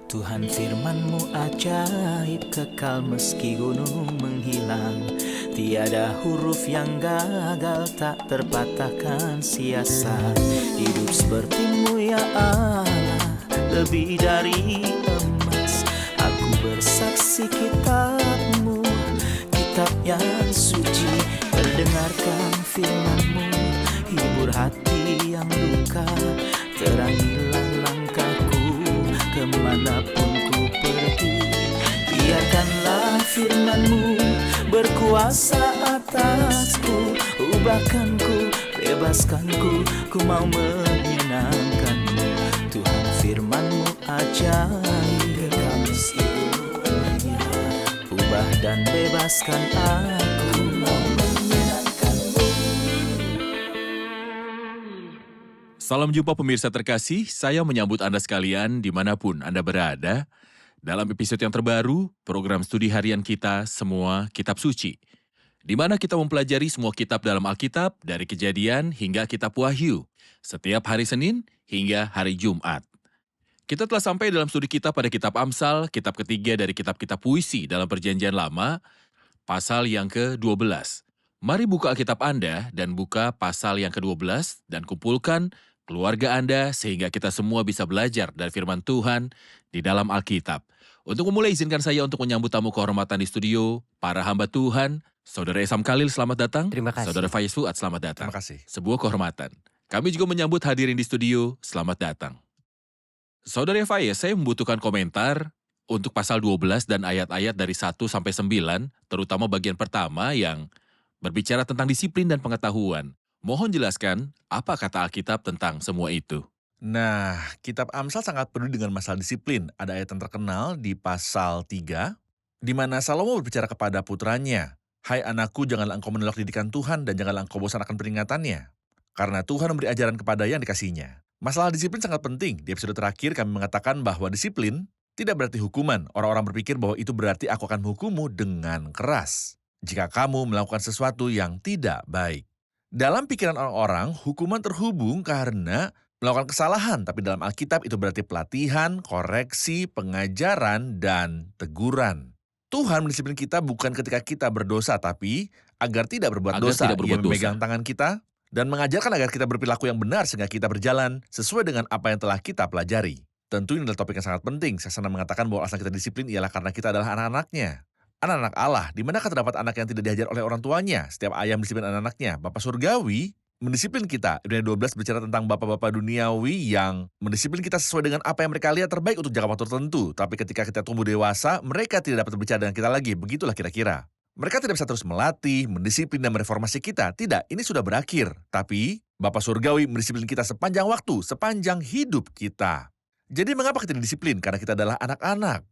Tuhan firman-Mu ajaib, kekal meski gunung menghilang. Tiada huruf yang gagal, tak terpatahkan siasat. Hidup seperti-Mu ya Allah, lebih dari emas. Aku bersaksi kitab-Mu, kitab yang suci. Terdengarkan firman-Mu, hibur hati yang luka. Terangilah langkahku kemanapun ku pergi. Biarkanlah firman-Mu berkuasa atasku. Ubahkanku, bebaskanku, ku mau menyenangkan-Mu. Tuhan firman-Mu ajaib, kekal meski gunungnya. Ubah dan bebaskan aku, mau menyenangkan-Mu. Salam jumpa pemirsa terkasih, saya menyambut Anda sekalian dimanapun Anda berada. Dalam episode yang terbaru, program studi harian kita Semua Kitab Suci. Di mana kita mempelajari semua kitab dalam Alkitab dari Kejadian hingga Kitab Wahyu. Setiap hari Senin hingga hari Jumat. Kita telah sampai dalam studi kita pada kitab Amsal, kitab ketiga dari kitab-kitab puisi dalam Perjanjian Lama, pasal yang ke-12. Mari buka Alkitab Anda dan buka pasal yang ke-12 dan kumpulkan keluarga Anda sehingga kita semua bisa belajar dari firman Tuhan di dalam Alkitab. Untuk memulai, izinkan saya untuk menyambut tamu kehormatan di studio, para hamba Tuhan. Saudara Esam Khalil, selamat datang. Terima kasih. Saudara Faiz Fuad, selamat datang. Terima kasih. Sebuah kehormatan. Kami juga menyambut hadirin di studio, selamat datang. Saudara Faiz, saya membutuhkan komentar untuk pasal 12 dan ayat-ayat dari 1 sampai 9, terutama bagian pertama yang berbicara tentang disiplin dan pengetahuan. Mohon jelaskan apa kata Alkitab tentang semua itu. Nah, kitab Amsal sangat peduli dengan masalah disiplin. Ada ayat yang terkenal di pasal 3, di mana Salomo berbicara kepada putranya, "Hai anakku, janganlah engkau menolak didikan Tuhan dan janganlah engkau bosan akan peringatannya. Karena Tuhan memberi ajaran kepada yang dikasihinya." Masalah disiplin sangat penting. Di episode terakhir kami mengatakan bahwa disiplin tidak berarti hukuman. Orang-orang berpikir bahwa itu berarti aku akan menghukummu dengan keras jika kamu melakukan sesuatu yang tidak baik. Dalam pikiran orang-orang, hukuman terhubung karena melakukan kesalahan, tapi dalam Alkitab itu berarti pelatihan, koreksi, pengajaran, dan teguran. Tuhan mendisiplin kita bukan ketika kita berdosa, tapi agar tidak berbuat Agar dosa. tidak berbuat Ia memegang tangan kita dan mengajarkan agar kita berperilaku yang benar sehingga kita berjalan sesuai dengan apa yang telah kita pelajari. Tentu ini adalah topik yang sangat penting. Saya senang mengatakan bahwa alasan kita disiplin ialah karena kita adalah anak-anaknya. Anak-anak Allah, di manakah terdapat anak yang tidak diajar oleh orang tuanya? Setiap ayah mendisiplin anak-anaknya. Bapa surgawi mendisiplin kita. Ibrani 12 berbicara tentang bapak-bapak duniawi yang mendisiplin kita sesuai dengan apa yang mereka lihat terbaik untuk jangka waktu tertentu. Tapi ketika kita tumbuh dewasa, mereka tidak dapat berbicara dengan kita lagi. Begitulah kira-kira. Mereka tidak bisa terus melatih, mendisiplin, dan mereformasi kita. Tidak, ini sudah berakhir. Tapi Bapa surgawi mendisiplin kita sepanjang waktu, sepanjang hidup kita. Jadi mengapa kita disiplin? Karena kita adalah anak-anak.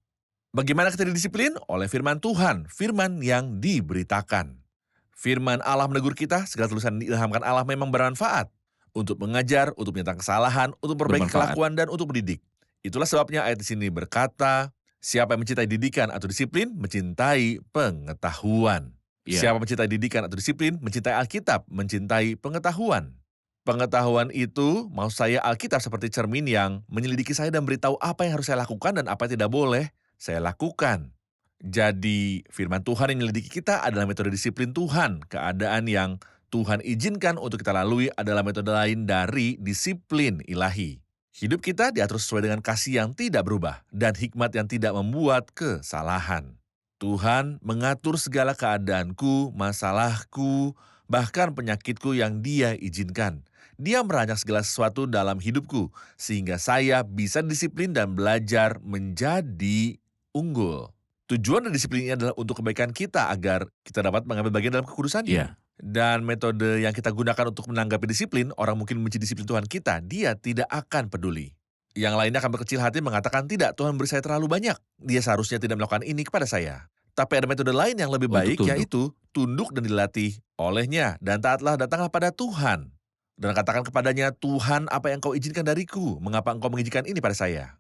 Bagaimana kita didisiplin? Oleh firman Tuhan, firman yang diberitakan. Firman Allah menegur kita, segala tulisan yang diilhamkan Allah memang bermanfaat. Untuk mengajar, untuk menyatakan kesalahan, untuk memperbaiki Bermanfaat. kelakuan, dan untuk mendidik. Itulah sebabnya ayat di sini berkata, siapa yang mencintai didikan atau disiplin, mencintai pengetahuan. Ya. Siapa mencintai didikan atau disiplin, mencintai Alkitab, mencintai pengetahuan. Pengetahuan itu, maksud saya Alkitab seperti cermin yang menyelidiki saya dan beritahu apa yang harus saya lakukan dan apa yang tidak boleh saya lakukan. Jadi, firman Tuhan yang menyelidiki kita adalah metode disiplin Tuhan. Keadaan yang Tuhan izinkan untuk kita lalui adalah metode lain dari disiplin ilahi. Hidup kita diatur sesuai dengan kasih yang tidak berubah dan hikmat yang tidak membuat kesalahan. Tuhan mengatur segala keadaanku, masalahku, bahkan penyakitku yang Dia izinkan. Dia merancang segala sesuatu dalam hidupku, sehingga saya bisa disiplin dan belajar menjadi unggul. Tujuan dari disiplin ini adalah untuk kebaikan kita agar kita dapat mengambil bagian dalam kekudusannya. Iya. Dan metode yang kita gunakan untuk menanggapi disiplin, orang mungkin membenci disiplin Tuhan kita, Dia tidak akan peduli. Yang lainnya akan berkecil hati mengatakan, tidak, Tuhan beri saya terlalu banyak. Dia seharusnya tidak melakukan ini kepada saya. Tapi ada metode lain yang lebih Untuk baik, tunduk. yaitu tunduk dan dilatih olehnya. Dan taatlah, datanglah pada Tuhan. Dan katakan kepadanya, Tuhan, apa yang kau izinkan dariku? Mengapa engkau mengizinkan ini pada saya?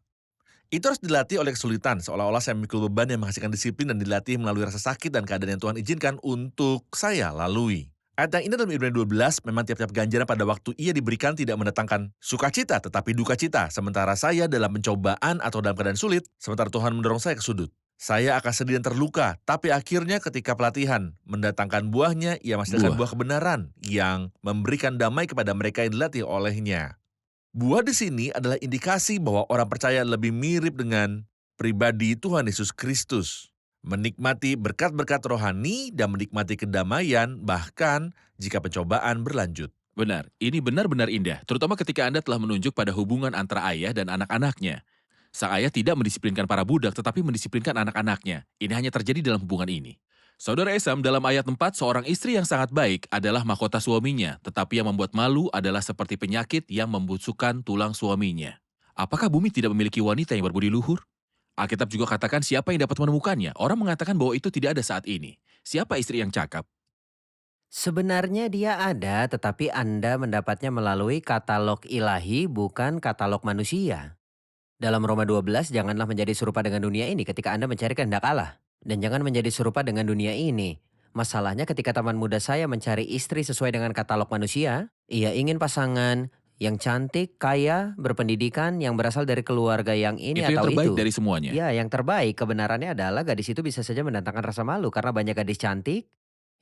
Itu harus dilatih oleh kesulitan, seolah-olah saya memikul beban yang menghasilkan disiplin dan dilatih melalui rasa sakit dan keadaan yang Tuhan izinkan untuk saya lalui. Ayat yang ini dalam Ibrani 12, memang tiap-tiap ganjaran pada waktu ia diberikan tidak mendatangkan sukacita, tetapi duka cita. Sementara saya dalam pencobaan atau dalam keadaan sulit, sementara Tuhan mendorong saya ke sudut. Saya akan sedih dan terluka, tapi akhirnya ketika pelatihan mendatangkan buahnya, ia menghasilkan buah kebenaran yang memberikan damai kepada mereka yang dilatih olehnya. Buah di sini adalah indikasi bahwa orang percaya lebih mirip dengan pribadi Tuhan Yesus Kristus. Menikmati berkat-berkat rohani dan menikmati kedamaian bahkan jika pencobaan berlanjut. Benar, ini benar-benar indah, terutama ketika Anda telah menunjuk pada hubungan antara ayah dan anak-anaknya. Sang ayah tidak mendisiplinkan para budak, tetapi mendisiplinkan anak-anaknya. Ini hanya terjadi dalam hubungan ini. Saudara Esam, dalam ayat 4, seorang istri yang sangat baik adalah mahkota suaminya, tetapi yang membuat malu adalah seperti penyakit yang membusukkan tulang suaminya. Apakah bumi tidak memiliki wanita yang berbudi luhur? Alkitab juga katakan siapa yang dapat menemukannya. Orang mengatakan bahwa itu tidak ada saat ini. Siapa istri yang cakap? Sebenarnya dia ada, tetapi Anda mendapatnya melalui katalog ilahi, bukan katalog manusia. Dalam Roma 12, janganlah menjadi serupa dengan dunia ini ketika Anda mencari kehendak Allah. Dan jangan menjadi serupa dengan dunia ini. Masalahnya ketika teman muda saya mencari istri sesuai dengan katalog manusia, ia ingin pasangan yang cantik, kaya, berpendidikan, yang berasal dari keluarga yang ini Itu yang atau terbaik itu. dari semuanya. Ya, yang terbaik. Kebenarannya adalah gadis itu bisa saja mendatangkan rasa malu karena banyak gadis cantik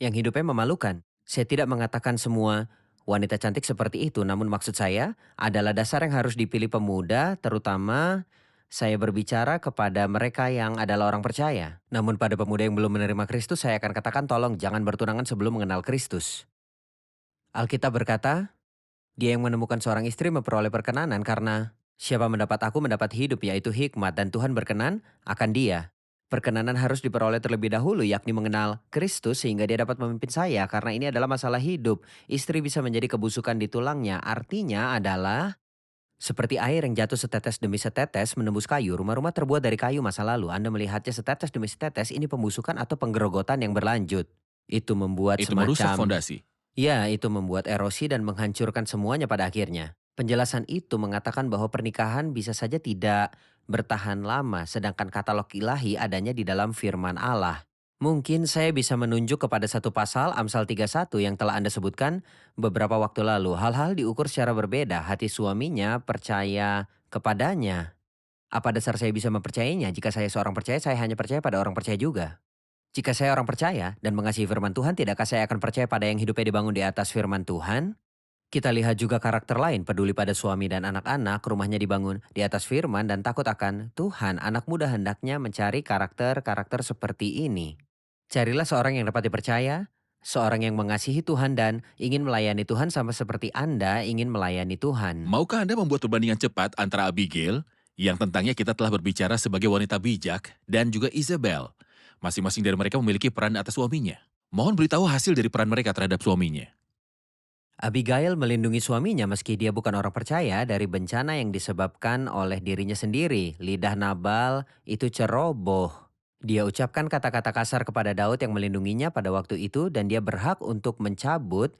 yang hidupnya memalukan. Saya tidak mengatakan semua wanita cantik seperti itu, namun maksud saya adalah dasar yang harus dipilih pemuda, terutama saya berbicara kepada mereka yang adalah orang percaya. Namun pada pemuda yang belum menerima Kristus, saya akan katakan tolong jangan bertunangan sebelum mengenal Kristus. Alkitab berkata, dia yang menemukan seorang istri memperoleh perkenanan karena siapa mendapat aku mendapat hidup, yaitu hikmat, dan Tuhan berkenan akan dia. Perkenanan harus diperoleh terlebih dahulu, yakni mengenal Kristus sehingga dia dapat memimpin saya, karena ini adalah masalah hidup. Istri bisa menjadi kebusukan di tulangnya, artinya adalah seperti air yang jatuh setetes demi setetes menembus kayu. Rumah-rumah terbuat dari kayu masa lalu, Anda melihatnya setetes demi setetes, ini pembusukan atau penggerogotan yang berlanjut. Itu membuat Itu merusak semacam... fondasi. Ya, itu membuat erosi dan menghancurkan semuanya pada akhirnya. Penjelasan itu mengatakan bahwa pernikahan bisa saja tidak bertahan lama, sedangkan katalog ilahi adanya di dalam firman Allah. Mungkin saya bisa menunjuk kepada satu pasal Amsal 31 yang telah Anda sebutkan beberapa waktu lalu. Hal-hal diukur secara berbeda, hati suaminya percaya kepadanya. Apa dasar saya bisa mempercayainya? Jika saya seorang percaya, saya hanya percaya pada orang percaya juga. Jika saya orang percaya dan mengasihi firman Tuhan, tidakkah saya akan percaya pada yang hidupnya dibangun di atas firman Tuhan? Kita lihat juga karakter lain, peduli pada suami dan anak-anak, rumahnya dibangun di atas firman dan takut akan Tuhan. Anak muda hendaknya mencari karakter-karakter seperti ini. Carilah seorang yang dapat dipercaya, seorang yang mengasihi Tuhan dan ingin melayani Tuhan sama seperti Anda ingin melayani Tuhan. Maukah Anda membuat perbandingan cepat antara Abigail, yang tentangnya kita telah berbicara sebagai wanita bijak, dan juga Isabel? Masing-masing dari mereka memiliki peran atas suaminya. Mohon beritahu hasil dari peran mereka terhadap suaminya. Abigail melindungi suaminya meski dia bukan orang percaya dari bencana yang disebabkan oleh dirinya sendiri. Lidah Nabal itu ceroboh. Dia ucapkan kata-kata kasar kepada Daud yang melindunginya pada waktu itu dan dia berhak untuk mencabut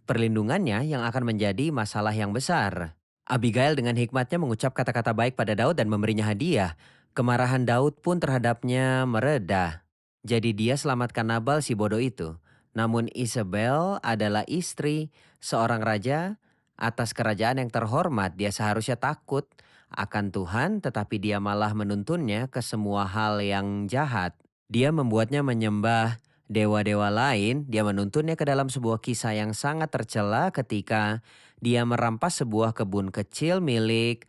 perlindungannya yang akan menjadi masalah yang besar. Abigail dengan hikmatnya mengucap kata-kata baik pada Daud dan memberinya hadiah. Kemarahan Daud pun terhadapnya mereda. Jadi dia selamatkan Nabal si bodoh itu. Namun Isabel adalah istri seorang raja atas kerajaan yang terhormat. Dia seharusnya takut akan Tuhan, tetapi dia malah menuntunnya ke semua hal yang jahat. Dia membuatnya menyembah dewa-dewa lain. Dia menuntunnya ke dalam sebuah kisah yang sangat tercela ketika dia merampas sebuah kebun kecil milik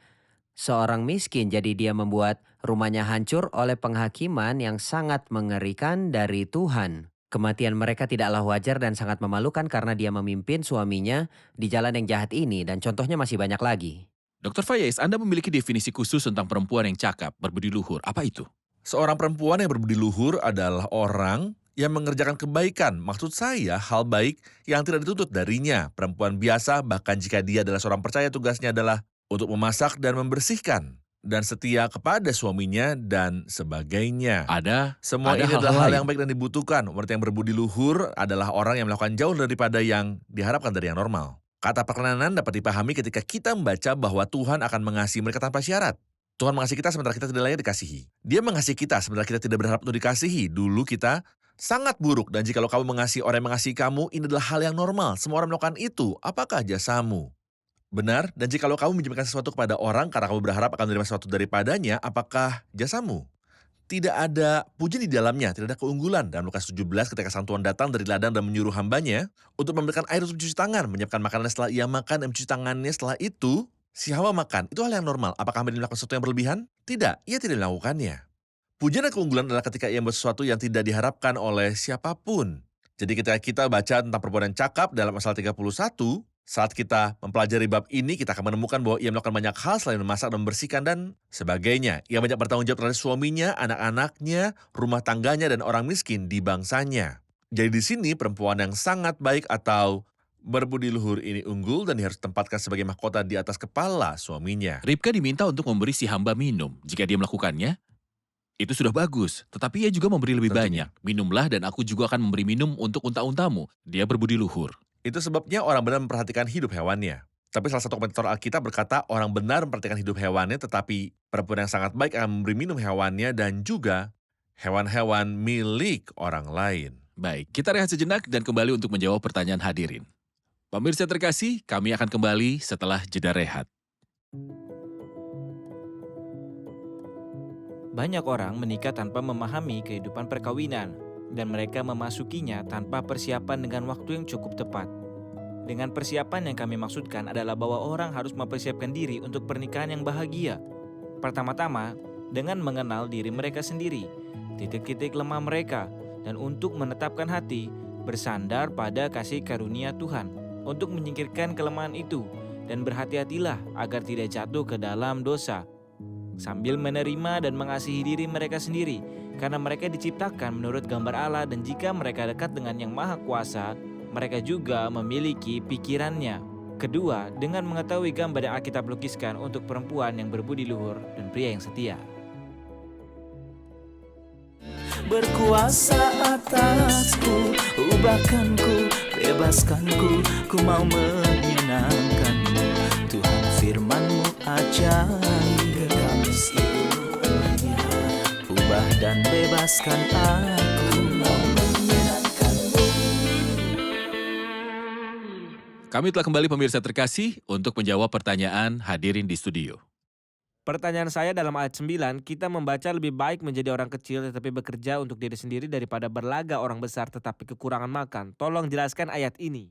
seorang miskin. Jadi dia membuat rumahnya hancur oleh penghakiman yang sangat mengerikan dari Tuhan. Kematian mereka tidaklah wajar dan sangat memalukan karena dia memimpin suaminya di jalan yang jahat ini, dan contohnya masih banyak lagi. Dr. Fayez, Anda memiliki definisi khusus tentang perempuan yang cakap, berbudi luhur. Apa itu? Seorang perempuan yang berbudi luhur adalah orang yang mengerjakan kebaikan. Maksud saya hal baik yang tidak dituntut darinya. Perempuan biasa, bahkan jika dia adalah seorang percaya, tugasnya adalah untuk memasak dan membersihkan, dan setia kepada suaminya dan sebagainya. Semua ada ini hal-hal adalah hal lain. yang baik dan dibutuhkan. Wanita yang berbudi luhur adalah orang yang melakukan jauh daripada yang diharapkan dari yang normal. Kata perkenanan dapat dipahami ketika kita membaca bahwa Tuhan akan mengasihi mereka tanpa syarat. Tuhan mengasihi kita sementara kita tidak layak dikasihi. Dia mengasihi kita sementara kita tidak berharap untuk dikasihi. Dulu kita Sangat buruk, dan jikalau kamu mengasihi orang yang mengasihi kamu, ini adalah hal yang normal. Semua orang melakukan itu. Apakah jasamu? Benar, dan jikalau kamu menjadikan sesuatu kepada orang karena kamu berharap akan menerima sesuatu daripadanya, apakah jasamu? Tidak ada pujian di dalamnya, tidak ada keunggulan. Dalam Lukas 17 ketika sang tuan datang dari ladang dan menyuruh hambanya untuk memberikan air untuk mencuci tangan, menyiapkan makanan setelah ia makan dan mencuci tangannya setelah itu, si hamba makan. Itu hal yang normal. Apakah hamba ini melakukan sesuatu yang berlebihan? Tidak, ia tidak melakukannya. Pujian dan keunggulan adalah ketika ia membuat sesuatu yang tidak diharapkan oleh siapapun. Jadi ketika kita baca tentang perbuatan cakap dalam Amsal 31, saat kita mempelajari bab ini, kita akan menemukan bahwa ia melakukan banyak hal selain memasak dan membersihkan dan sebagainya. Ia banyak bertanggung jawab terhadap suaminya, anak-anaknya, rumah tangganya, dan orang miskin di bangsanya. Jadi di sini perempuan yang sangat baik atau berbudi luhur ini unggul dan harus ditempatkan sebagai mahkota di atas kepala suaminya. Ribka diminta untuk memberi si hamba minum. Jika dia melakukannya, itu sudah bagus. Tetapi ia juga memberi lebih Tentunya. banyak. Minumlah dan aku juga akan memberi minum untuk unta-untamu. Dia berbudi luhur. Itu sebabnya orang benar memperhatikan hidup hewannya. Tapi salah satu komentator Alkitab berkata orang benar memperhatikan hidup hewannya, tetapi perempuan yang sangat baik akan memberi minum hewannya dan juga hewan-hewan milik orang lain. Baik, kita rehat sejenak dan kembali untuk menjawab pertanyaan hadirin. Pemirsa terkasih, kami akan kembali setelah jeda rehat. Banyak orang menikah tanpa memahami kehidupan perkawinan, dan mereka memasukinya tanpa persiapan dengan waktu yang cukup tepat. Dengan persiapan yang kami maksudkan adalah bahwa orang harus mempersiapkan diri untuk pernikahan yang bahagia. Pertama-tama, dengan mengenal diri mereka sendiri, titik-titik lemah mereka, dan untuk menetapkan hati bersandar pada kasih karunia Tuhan untuk menyingkirkan kelemahan itu, dan berhati-hatilah agar tidak jatuh ke dalam dosa, sambil menerima dan mengasihi diri mereka sendiri, karena mereka diciptakan menurut gambar Allah, dan jika mereka dekat dengan Yang Maha Kuasa, mereka juga memiliki pikirannya. Kedua, dengan mengetahui gambar yang Alkitab lukiskan untuk perempuan yang berbudi luhur dan pria yang setia. Berkuasa atasku, ubahkanku, bebaskanku, ku mau menyenangkanmu. Tuhan firman-Mu ajaib, kekal seluruhnya. Ubah dan bebaskan aku, mau menyenangkanmu. Kami telah kembali pemirsa terkasih untuk menjawab pertanyaan hadirin di studio. Pertanyaan saya dalam ayat 9, kita membaca lebih baik menjadi orang kecil tetapi bekerja untuk diri sendiri daripada berlaga orang besar tetapi kekurangan makan. Tolong jelaskan ayat ini.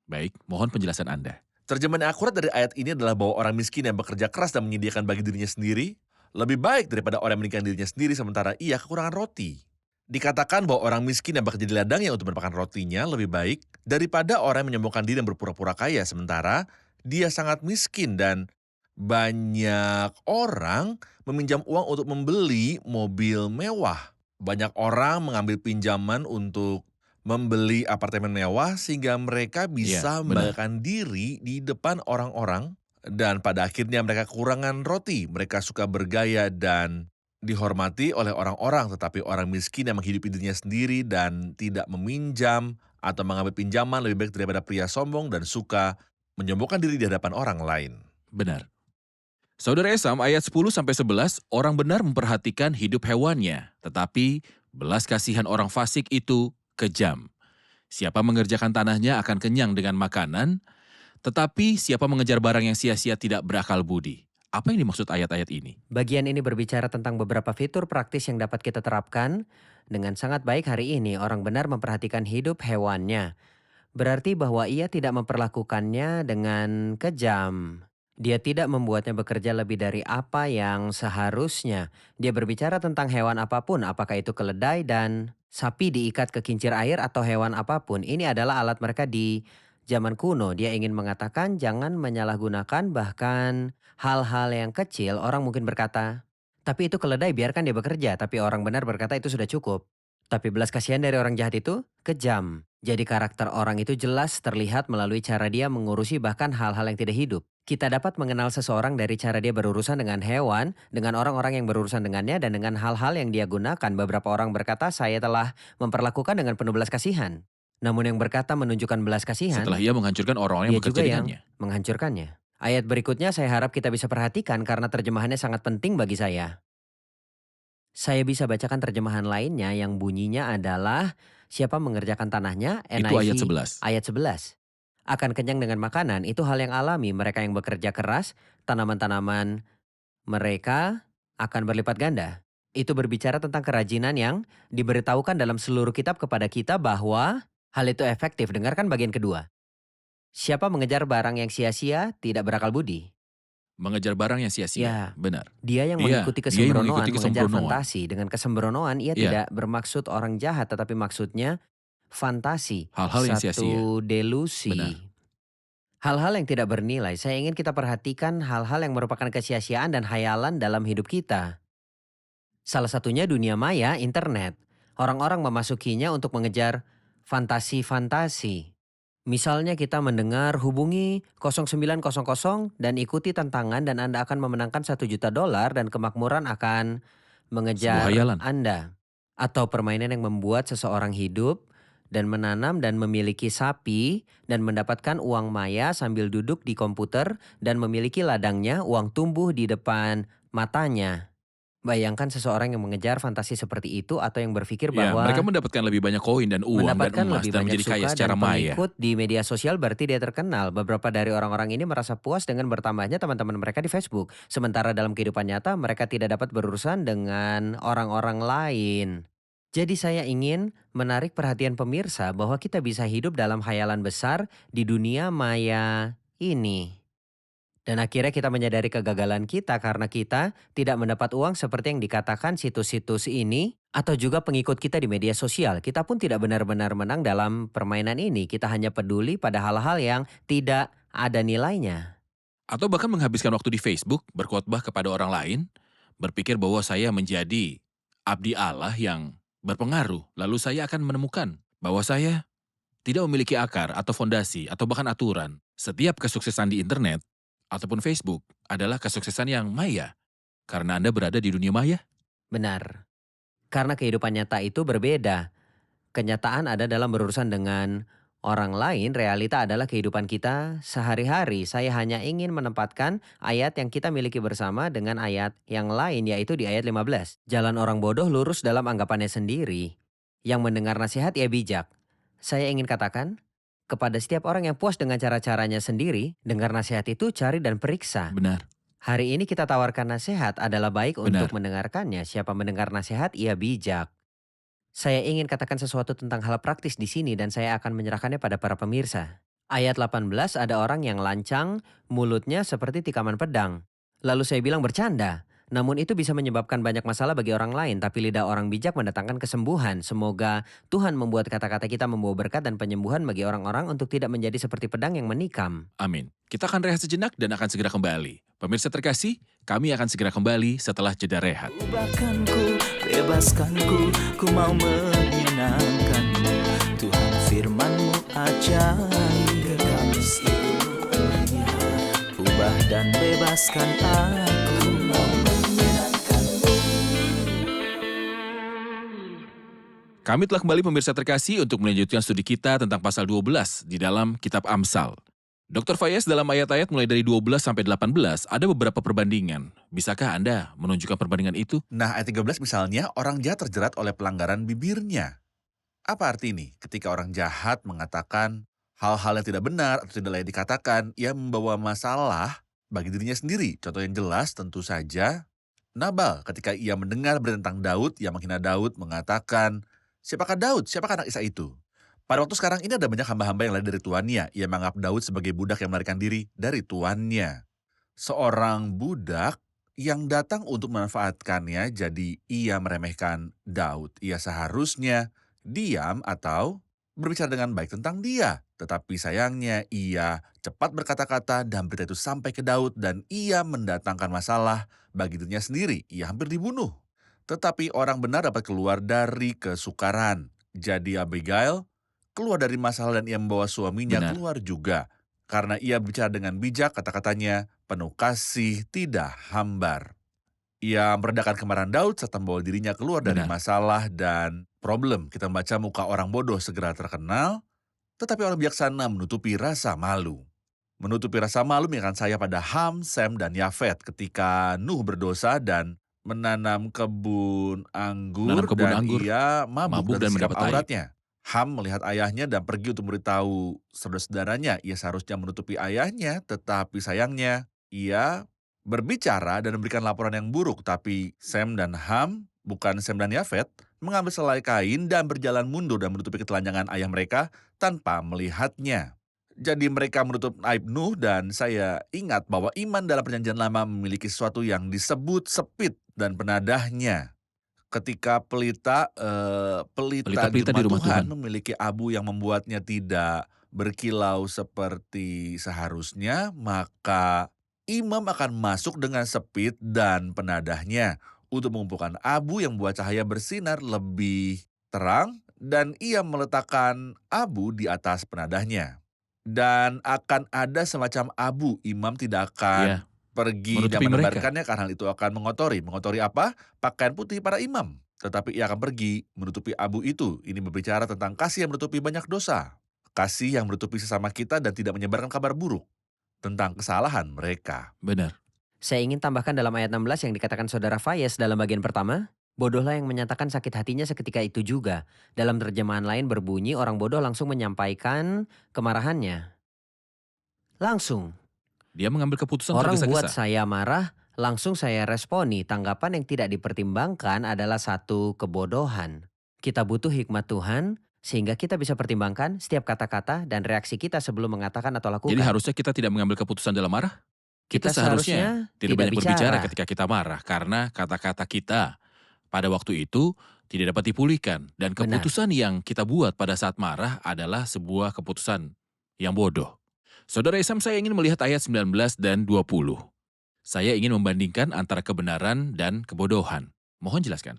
Baik, mohon penjelasan Anda. Terjemahan yang akurat dari ayat ini adalah bahwa orang miskin yang bekerja keras dan menyediakan bagi dirinya sendiri lebih baik daripada orang yang menikahi dirinya sendiri sementara ia kekurangan roti. Dikatakan bahwa orang miskin yang bekerja di ladangnya untuk mendapatkan rotinya lebih baik daripada orang yang menyombongkan diri dan berpura-pura kaya sementara dia sangat miskin, dan banyak orang meminjam uang untuk membeli mobil mewah. Banyak orang mengambil pinjaman untuk membeli apartemen mewah sehingga mereka bisa Iya, benar. membanggakan diri di depan orang-orang, dan pada akhirnya mereka kekurangan roti. Mereka suka bergaya dan dihormati oleh orang-orang, tetapi orang miskin yang menghidupi dirinya sendiri dan tidak meminjam atau mengambil pinjaman lebih baik daripada pria sombong dan suka menyombongkan diri di hadapan orang lain. Benar. Saudara Esam, ayat 10-11, orang benar memperhatikan hidup hewannya, tetapi belas kasihan orang fasik itu kejam. Siapa mengerjakan tanahnya akan kenyang dengan makanan, tetapi siapa mengejar barang yang sia-sia tidak berakal budi. Apa yang dimaksud ayat-ayat ini? Bagian ini berbicara tentang beberapa fitur praktis yang dapat kita terapkan. Dengan sangat baik hari ini orang benar memperhatikan hidup hewannya. Berarti bahwa ia tidak memperlakukannya dengan kejam. Dia tidak membuatnya bekerja lebih dari apa yang seharusnya. Dia berbicara tentang hewan apapun, apakah itu keledai dan sapi diikat ke kincir air atau hewan apapun. Ini adalah alat mereka di zaman kuno. Dia ingin mengatakan jangan menyalahgunakan bahkan hal-hal yang kecil. Orang mungkin berkata, tapi itu keledai, biarkan dia bekerja. Tapi orang benar berkata itu sudah cukup. Tapi belas kasihan dari orang jahat itu kejam. Jadi karakter orang itu jelas terlihat melalui cara dia mengurusi bahkan hal-hal yang tidak hidup. Kita dapat mengenal seseorang dari cara dia berurusan dengan hewan, dengan orang-orang yang berurusan dengannya, dan dengan hal-hal yang dia gunakan. Beberapa orang berkata, saya telah memperlakukan dengan penuh belas kasihan. Namun yang berkata menunjukkan belas kasihan, Setelah ia menghancurkan orang-orang yang dia bekerja juga yang dengannya. menghancurkannya. Ayat berikutnya saya harap kita bisa perhatikan karena terjemahannya sangat penting bagi saya. Saya bisa bacakan terjemahan lainnya yang bunyinya adalah, siapa mengerjakan tanahnya, Itu ayat NIV 11. ayat 11. Akan kenyang dengan makanan, itu hal yang alami. Mereka yang bekerja keras, tanaman-tanaman mereka akan berlipat ganda. Itu berbicara tentang kerajinan yang diberitahukan dalam seluruh kitab kepada kita bahwa hal itu efektif. Dengarkan bagian kedua. Siapa mengejar barang yang sia-sia tidak berakal budi. Mengejar barang yang sia-sia. Ya, Benar. dia yang Iya, mengikuti dia yang kesembronoan mengikuti mengejar kesembronoan. fantasi. Dengan kesembronoan ia Iya. tidak bermaksud orang jahat, tetapi maksudnya fantasi. Hal-hal yang sia-sia. Satu delusi. Benar. Hal-hal yang tidak bernilai. Saya ingin kita perhatikan hal-hal yang merupakan kesia-siaan dan hayalan dalam hidup kita. Salah satunya dunia maya, internet. Orang-orang memasukinya untuk mengejar fantasi-fantasi. Misalnya kita mendengar hubungi 0900 dan ikuti tantangan dan Anda akan memenangkan $1 juta dan kemakmuran akan Sebuah mengejar hayalan. Anda. Atau permainan yang membuat seseorang hidup dan menanam dan memiliki sapi dan mendapatkan uang maya sambil duduk di komputer dan memiliki ladangnya, uang tumbuh di depan matanya. Bayangkan seseorang yang mengejar fantasi seperti itu atau yang berpikir Ya, mereka bahwa mendapatkan lebih banyak koin dan uang dan mendapatkan emas lebih dan banyak menjadi kaya suka secara dan maya. pengikut di media sosial berarti dia terkenal. Beberapa dari orang-orang ini merasa puas dengan bertambahnya teman-teman mereka di Facebook. Sementara dalam kehidupan nyata mereka tidak dapat berurusan dengan orang-orang lain. Jadi saya ingin menarik perhatian pemirsa bahwa kita bisa hidup dalam khayalan besar di dunia maya ini. Dan akhirnya kita menyadari kegagalan kita karena kita tidak mendapat uang seperti yang dikatakan situs-situs ini atau juga pengikut kita di media sosial. Kita pun tidak benar-benar menang dalam permainan ini. Kita hanya peduli pada hal-hal yang tidak ada nilainya. Atau bahkan menghabiskan waktu di Facebook, berkhotbah kepada orang lain, berpikir bahwa saya menjadi abdi Allah yang berpengaruh. Lalu saya akan menemukan bahwa saya tidak memiliki akar atau fondasi atau bahkan aturan. Setiap kesuksesan di internet ataupun Facebook adalah kesuksesan yang maya. Karena Anda berada di dunia maya. Benar. Karena kehidupan nyata itu berbeda. Kenyataan ada dalam berurusan dengan orang lain, realita adalah kehidupan kita sehari-hari. Saya hanya ingin menempatkan ayat yang kita miliki bersama dengan ayat yang lain, yaitu di ayat 15. Jalan orang bodoh lurus dalam anggapannya sendiri. Yang mendengar nasihat ia bijak. Saya ingin katakan, kepada setiap orang yang puas dengan cara-caranya sendiri, dengar nasihat itu cari dan periksa. Benar. Hari ini kita tawarkan nasihat adalah baik Benar. untuk mendengarkannya. Siapa mendengar nasihat ia bijak. Saya ingin katakan sesuatu tentang hal praktis di sini dan saya akan menyerahkannya pada para pemirsa. Ayat 18 ada orang yang lancang, mulutnya seperti tikaman pedang. Lalu saya bilang bercanda. Namun itu bisa menyebabkan banyak masalah bagi orang lain, tapi lidah orang bijak mendatangkan kesembuhan. Semoga Tuhan membuat kata-kata kita membawa berkat dan penyembuhan bagi orang-orang untuk tidak menjadi seperti pedang yang menikam. Amin. Kita akan rehat sejenak dan akan segera kembali. Pemirsa terkasih, kami akan segera kembali setelah jeda rehat. Ubahkanku, bebaskanku, ku mau menyenangkanmu. Tuhan firman-Mu ajaib, kekal selamanya. Ubah dan bebaskan aku, mau menyenangkanmu. Kami telah kembali pemirsa terkasih untuk melanjutkan studi kita tentang pasal 12 di dalam kitab Amsal. Dr. Fayez dalam ayat-ayat mulai dari 12 sampai 18 ada beberapa perbandingan. Bisakah Anda menunjukkan perbandingan itu? Nah, ayat 13 misalnya, orang jahat terjerat oleh pelanggaran bibirnya. Apa arti ini? Ketika orang jahat mengatakan hal-hal yang tidak benar atau tidak layak dikatakan, ia membawa masalah bagi dirinya sendiri. Contoh yang jelas tentu saja Nabal ketika ia mendengar berita tentang Daud, ia menghina Daud, mengatakan, siapakah Daud? Siapakah anak Isa itu? Pada waktu sekarang ini ada banyak hamba-hamba yang lari dari tuannya. Ia menganggap Daud sebagai budak yang melarikan diri dari tuannya. Seorang budak yang datang untuk memanfaatkannya, jadi ia meremehkan Daud. Ia seharusnya diam atau berbicara dengan baik tentang dia. Tetapi sayangnya ia cepat berkata-kata dan berita itu sampai ke Daud dan ia mendatangkan masalah bagi dirinya sendiri. Ia hampir dibunuh. Tetapi orang benar dapat keluar dari kesukaran. Jadi Abigail keluar dari masalah dan ia membawa suaminya Benar. keluar juga. Karena ia bicara dengan bijak, kata-katanya penuh kasih, tidak hambar. Ia meredakan kemarahan Daud serta membawa dirinya keluar dari Benar. masalah dan problem. Kita membaca muka orang bodoh segera terkenal, tetapi orang bijaksana menutupi rasa malu. Menutupi rasa malu mengingatkan saya pada Ham, Sem, dan Yafet ketika Nuh berdosa dan menanam kebun anggur Menanam kebun dan anggur, ia mabuk mabuk dan dan tersikap mendapat aib. auratnya. Ham melihat ayahnya dan pergi untuk memberitahu saudara-saudaranya. Ia seharusnya menutupi ayahnya, tetapi sayangnya ia berbicara dan memberikan laporan yang buruk. Tapi Sem dan Ham, bukan Sem dan Yafet, mengambil selai kain dan berjalan mundur dan menutupi ketelanjangan ayah mereka tanpa melihatnya. Jadi mereka menutup aib Nuh dan saya ingat bahwa iman dalam perjanjian lama memiliki sesuatu yang disebut sepit dan penadahnya. Ketika pelita di Pelita-pelita di rumah rumah Tuhan Tuhan. memiliki abu yang membuatnya tidak berkilau seperti seharusnya, maka imam akan masuk dengan sepit dan penadahnya untuk mengumpulkan abu yang membuat cahaya bersinar lebih terang dan ia meletakkan abu di atas penadahnya. Dan akan ada semacam abu, imam tidak akan Iya, pergi dan menutupi mereka. menebarkannya karena hal itu akan mengotori. Mengotori apa? Pakaian putih para imam. Tetapi ia akan pergi menutupi abu itu. Ini berbicara tentang kasih yang menutupi banyak dosa. Kasih yang menutupi sesama kita dan tidak menyebarkan kabar buruk tentang kesalahan mereka. Benar. Saya ingin tambahkan dalam ayat 16 yang dikatakan saudara Fayez dalam bagian pertama. Bodohlah yang menyatakan sakit hatinya seketika itu juga. Dalam terjemahan lain berbunyi orang bodoh langsung menyampaikan kemarahannya. Langsung. Dia mengambil keputusan Orang buat tergesa-gesa. saya marah, langsung saya responi. Tanggapan yang tidak dipertimbangkan adalah satu kebodohan. Kita butuh hikmat Tuhan sehingga kita bisa pertimbangkan setiap kata-kata dan reaksi kita sebelum mengatakan atau lakukan. Jadi harusnya kita tidak mengambil keputusan dalam marah. Kita Kita seharusnya tidak banyak berbicara bicara. ketika kita marah karena kata-kata kita pada waktu itu tidak dapat dipulihkan dan Benar. keputusan yang kita buat pada saat marah adalah sebuah keputusan yang bodoh. Saudara Isam, saya ingin melihat ayat 19 dan 20. Saya ingin membandingkan antara kebenaran dan kebodohan. Mohon jelaskan.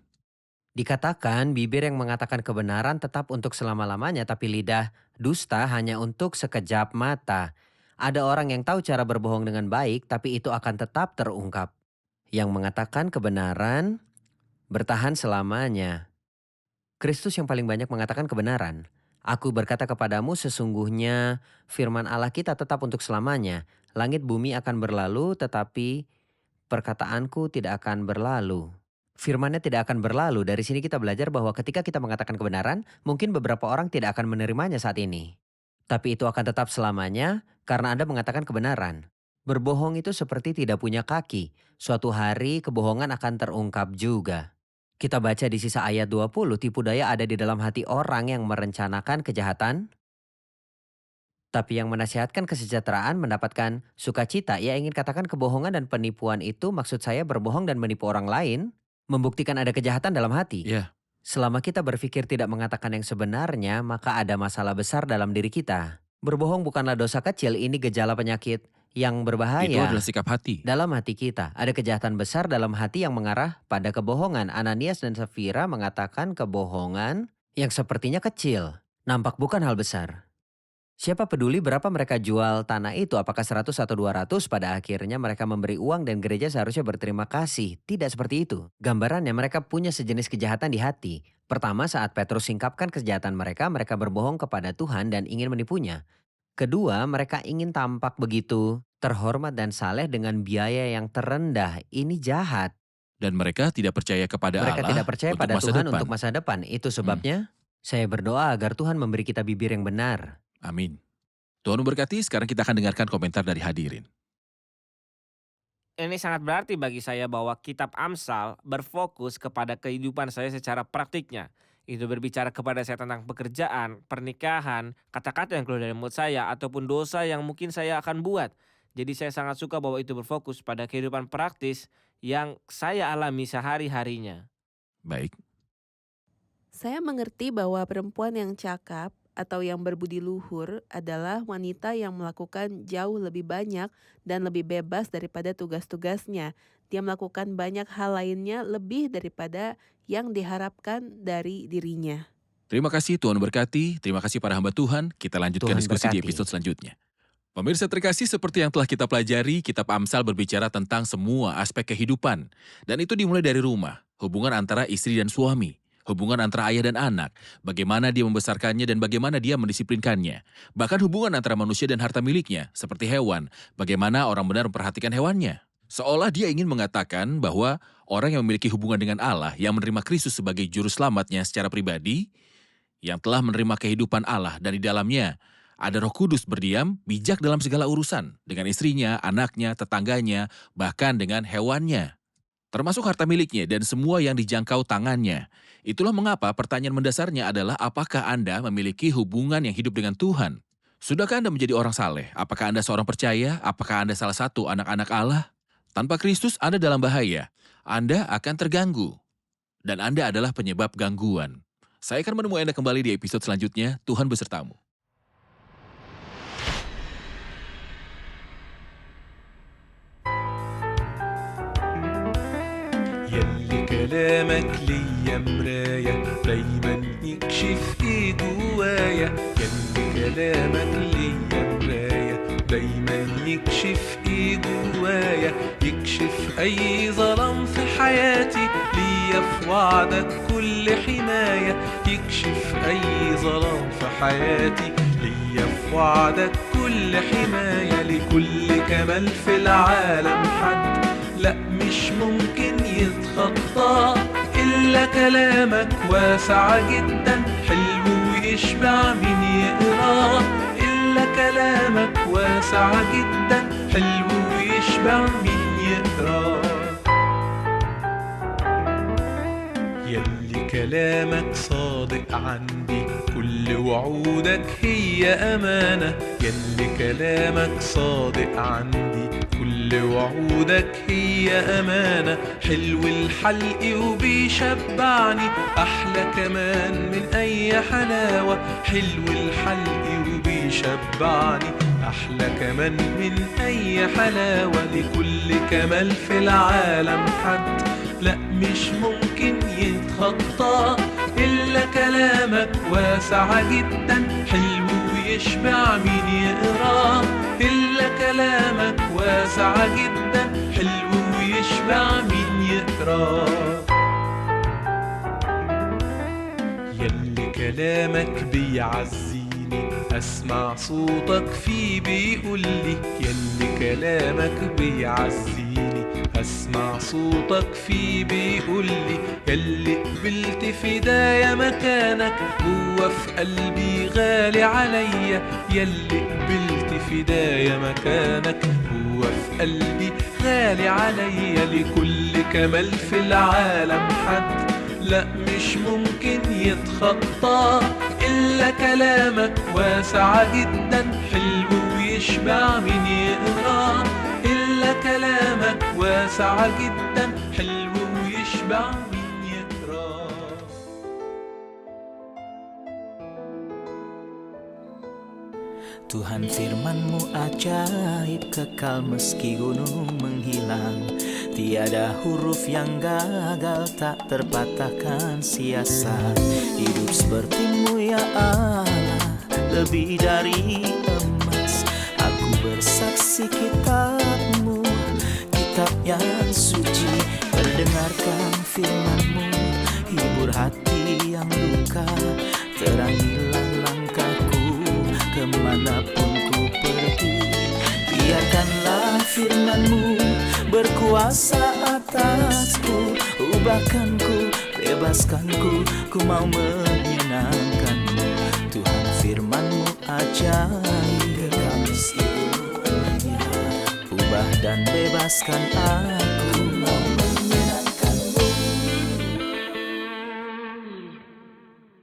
Dikatakan bibir yang mengatakan kebenaran tetap untuk selama-lamanya, tapi lidah dusta hanya untuk sekejap mata. Ada orang yang tahu cara berbohong dengan baik, tapi itu akan tetap terungkap. Yang mengatakan kebenaran bertahan selamanya. Kristus yang paling banyak mengatakan kebenaran. Aku berkata kepadamu sesungguhnya firman Allah kita tetap untuk selamanya. Langit bumi akan berlalu tetapi perkataanku tidak akan berlalu. Firman-Nya tidak akan berlalu. Dari sini kita belajar bahwa ketika kita mengatakan kebenaran, mungkin beberapa orang tidak akan menerimanya saat ini. Tapi itu akan tetap selamanya karena Anda mengatakan kebenaran. Berbohong itu seperti tidak punya kaki. Suatu hari kebohongan akan terungkap juga. Kita baca di sisa ayat 20, tipu daya ada di dalam hati orang yang merencanakan kejahatan. Tapi yang menasihatkan kesejahteraan mendapatkan sukacita. Ia ingin katakan kebohongan dan penipuan itu maksud saya berbohong dan menipu orang lain. Membuktikan ada kejahatan dalam hati. Ya, Selama kita berpikir tidak mengatakan yang sebenarnya, maka ada masalah besar dalam diri kita. Berbohong bukanlah dosa kecil, ini gejala penyakit yang berbahaya. itu adalah sikap hati. Dalam hati kita, ada kejahatan besar dalam hati yang mengarah pada kebohongan. Ananias dan Safira mengatakan kebohongan yang sepertinya kecil, nampak bukan hal besar. Siapa peduli berapa mereka jual tanah itu, apakah 100 atau 200, pada akhirnya mereka memberi uang dan gereja seharusnya berterima kasih. Tidak seperti itu. Gambarannya mereka punya sejenis kejahatan di hati. Pertama, saat Petrus singkapkan kejahatan mereka berbohong kepada Tuhan dan ingin menipunya. Kedua, mereka ingin tampak begitu terhormat dan saleh dengan biaya yang terendah. Ini jahat. Dan mereka tidak percaya kepada Mereka Allah tidak percaya untuk pada masa Tuhan depan. untuk masa depan. Itu sebabnya saya berdoa agar Tuhan memberi kita bibir yang benar. Amin. Tuhan memberkati, sekarang kita akan dengarkan komentar dari hadirin. Ini sangat berarti bagi saya bahwa kitab Amsal berfokus kepada kehidupan saya secara praktiknya. Itu berbicara kepada saya tentang pekerjaan, pernikahan, kata-kata yang keluar dari mulut saya, ataupun dosa yang mungkin saya akan buat. Jadi saya sangat suka bahwa itu berfokus pada kehidupan praktis yang saya alami sehari-harinya. Baik, Saya mengerti bahwa perempuan yang cakap atau yang berbudi luhur adalah wanita yang melakukan jauh lebih banyak dan lebih bebas daripada tugas-tugasnya. Dia melakukan banyak hal lainnya lebih daripada yang diharapkan dari dirinya. terima kasih, Tuhan berkati. Terima kasih para hamba Tuhan. Kita lanjutkan Tuhan diskusi di berkati. episode selanjutnya. Pemirsa terkasih, seperti yang telah kita pelajari, kitab Amsal berbicara tentang semua aspek kehidupan. Dan itu dimulai dari rumah, hubungan antara istri dan suami, hubungan antara ayah dan anak, bagaimana dia membesarkannya dan bagaimana dia mendisiplinkannya. Bahkan hubungan antara manusia dan harta miliknya, seperti hewan, bagaimana orang benar memperhatikan hewannya. Seolah dia ingin mengatakan bahwa orang yang memiliki hubungan dengan Allah, yang menerima Kristus sebagai juru selamatnya secara pribadi, yang telah menerima kehidupan Allah dan di dalamnya ada Roh Kudus berdiam, bijak dalam segala urusan, dengan istrinya, anaknya, tetangganya, bahkan dengan hewannya, termasuk harta miliknya dan semua yang dijangkau tangannya. Itulah mengapa pertanyaan mendasarnya adalah apakah Anda memiliki hubungan yang hidup dengan Tuhan? Sudahkah Anda menjadi orang saleh? Apakah Anda seorang percaya? Apakah Anda salah satu anak-anak Allah? Tanpa Kristus, Anda dalam bahaya. Anda akan terganggu. Dan Anda adalah penyebab gangguan. Saya akan menemui Anda kembali di episode selanjutnya. Tuhan besertamu. يلي كلامك ليا مراية دايما يكشف ايه جوايا يلي كلامك ليا مراية دايما يكشف ايه جوايا يكشف اي ظلام في حياتي ليا في وعدك كل حماية يكشف اي ظلام في حياتي ليا في وعدك كل حماية لكل كمال في العالم حد لا مش ممكن يتخطى إلا كلامك واسع جدا حلو ويشبع مين يقراه إلا كلامك واسع جدا حلو ويشبع مين يقراه يلي كلامك صادق عندي كل وعودك هي أمانة يلي كلامك صادق عندي كل وعودك هي أمانة حلو الحلق وبيشبعني أحلى كمان من أي حلاوة حلو الحلق وبيشبعني أحلى كمان من أي حلاوة لكل كمال في العالم حد لا مش ممكن يتخطى إلا كلامك واسع جدا حلو ويشبع مين يقراه إلا كلامك واسع جدا حلو ويشبع مين يقراه يلي كلامك بيعزيني أسمع صوتك فيه بيقولي يلي كلامك بيعزيني أسمع صوتك فيه بيقولي يلي قبلت فدايا مكانك جوا في قلبي غالي عليا يلي قبلت فدايا مكانك جوا في قلبي غالي عليا لكل كمال في العالم حد لا مش ممكن يتخطى إلا كلامك واسع جدا حلو ويشبع مين يقراه إلا كلامك واسع جدا حلو ويشبع مين يقراه Tuhan firman-Mu ajaib kekal meski gunung menghilang Tiada huruf yang gagal tak terpatahkan siasat Hidup seperti-Mu ya Allah lebih dari emas Aku bersaksi kitab-Mu kitab yang suci Mendengarkan firman-Mu hibur hati yang luka Terangilah langkahku kemanapun ku pergi Biarkanlah firman-Mu berkuasa atasku Ubahkanku, bebaskanku, ku mau menyenangkan-Mu Tuhan firman-Mu ajaib kekal meskipun ubah dan bebaskan aku